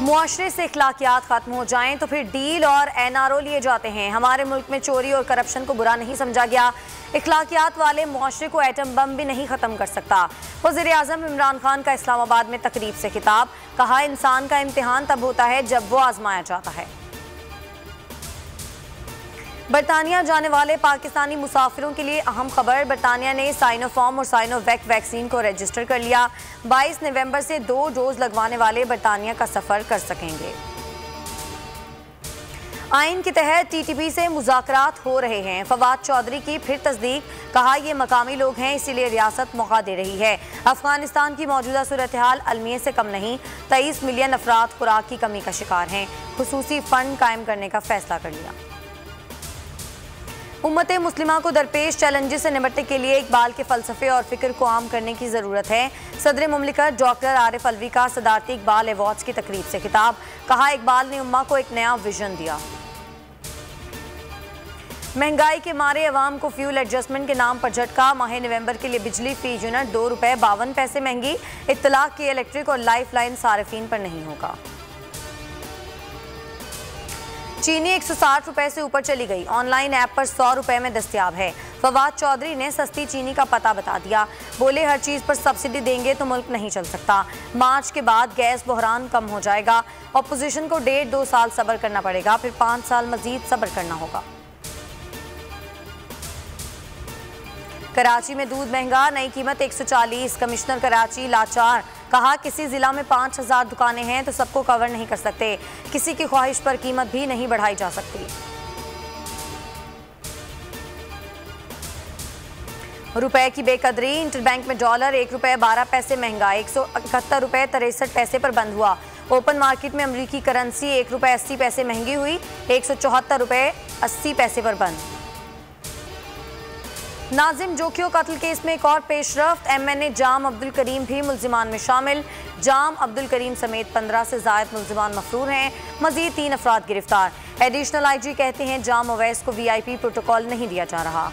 मुआशरे से इखलाकियात खत्म हो जाएं तो फिर डील और एनआरओ लिए जाते हैं। हमारे मुल्क में चोरी और करप्शन को बुरा नहीं समझा गया। इखलाकियात वाले मुआशरे को एटम बम भी नहीं खत्म कर सकता। वज़ीर आज़म इमरान खान का इस्लामाबाद में तकरीब से खिताब, कहा इंसान का इम्तिहान तब होता है जब वो आजमाया जाता है। बरतानिया जाने वाले पाकिस्तानी मुसाफिरों के लिए अहम खबर, बरतानिया ने साइनोफार्म और साइनोवैक वैक्सीन को रजिस्टर कर लिया। 22 नवंबर से 2 डोज लगवाने वाले बरतानिया का सफर कर सकेंगे। आइन के तहत टीटीपी से मुज़ाकरात हो रहे हैं। फवाद चौधरी की फिर तस्दीक, कहा ये मकामी लोग हैं इसीलिए रियासत मौका दे रही है। अफगानिस्तान की मौजूदा सूरत हाल अलमिये से कम नहीं, 23 मिलियन अफराद खुराक की कमी का शिकार हैं। खुसूसी फंड कायम करने का फैसला कर लिया। उम्मत मुस्लिमा को दरपेश चैलेंजेस से निपटने के लिए इकबाल के फ़लसफ़े और फ़िक्र को आम करने की ज़रूरत है। सदर मुमलिकत डॉक्टर आरिफ अलवी का सदारती इकबाल अवार्ड्स की तकरीब से खिताब, कहा इकबाल ने उम्मा को एक नया विजन दिया। महंगाई के मारे अवाम को फ्यूल एडजस्टमेंट के नाम पर झटका, माह नवंबर के लिए बिजली फी यूनिट ₹2.52 महंगी। इत्तलाक की इलेक्ट्रिक और लाइफ लाइन सारिफीन पर नहीं होगा। चीनी 160 रुपए से ऊपर चली गई, ऑनलाइन ऐप पर 100 रुपए में दस्तयाब है। फवाद चौधरी ने सस्ती चीनी का पता बता दिया, बोले हर चीज पर सब्सिडी देंगे तो मुल्क नहीं चल सकता। मार्च के बाद गैस बहरान कम हो जाएगा। अपोजिशन को 1.5-2 साल सब्र करना पड़ेगा, फिर 5 साल मजीद सब्र करना होगा। कराची में दूध महंगा, नई कीमत 140। कमिश्नर कराची लाचार, कहा किसी जिला में 5000 दुकानें हैं तो सबको कवर नहीं कर सकते। किसी की ख्वाहिश पर कीमत भी नहीं बढ़ाई जा सकती। रुपए की बेकदरी, इंटरबैंक में डॉलर ₹1.12 महंगा, 171 रुपए 63 पैसे पर बंद हुआ। ओपन मार्केट में अमरीकी करेंसी ₹1.80 महंगी हुई, 174 रुपए 80 पैसे पर बंद। नाजिम जोखियो कत्ल केस में एक और पेशरफ्त, MNA जाम अब्दुल करीम भी मुल्जिमान में शामिल। जाम अब्दुल करीम समेत 15 से ज़ायद मुल्जिमान मफरूर हैं, मजीद 3 अफराद गिरफ्तार। एडिशनल IG कहते हैं जाम अवैस को VIP प्रोटोकॉल नहीं दिया जा रहा।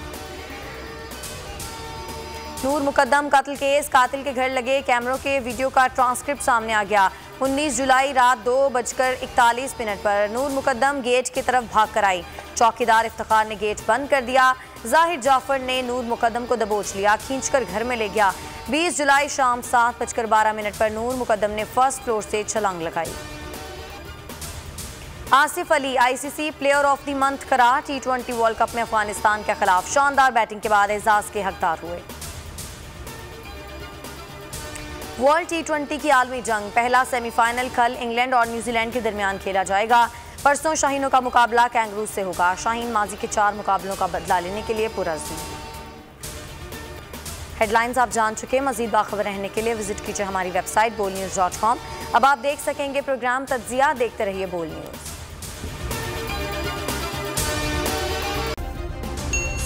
नूर मुकद्दम कत्ल केस, कातिल के घर लगे कैमरों के वीडियो का ट्रांसक्रिप्ट सामने आ गया। 19 जुलाई रात 2:41 पर नूर मुकद्दम गेट की तरफ भाग कर आई। चौकीदार इफ्तिखार ने गेट बंद कर दिया। जाहिर जाफर ने नूर मुकद्दम को दबोच लिया, खींचकर घर में ले गया। 20 जुलाई शाम 7:12 पर नूर मुकद्दम ने फर्स्ट फ्लोर से छलांग लगाई। Asif Ali ICC player of the month करार, T20 वर्ल्ड कप में अफगानिस्तान के खिलाफ शानदार बैटिंग के बाद एजाज के हकदार हुए। वर्ल्ड T20 की आलमी जंग, पहला सेमीफाइनल कल इंग्लैंड और न्यूजीलैंड के दरमियान खेला जाएगा। परसों शाहीनों का मुकाबला कैंगरूज से होगा। शाहीन माजी के 4 मुकाबलों का बदला लेने के लिए पुरअज़्म। हेडलाइंस आप जान चुके। मजीद बाखबर रहने के लिए विजिट कीजिए हमारी वेबसाइट bolnews.com। अब आप देख सकेंगे प्रोग्राम तज्जिया, देखते रहिए बोल न्यूज़।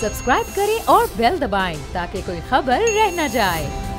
सब्सक्राइब करें और बेल दबाएं ताकि कोई खबर रह न जाए।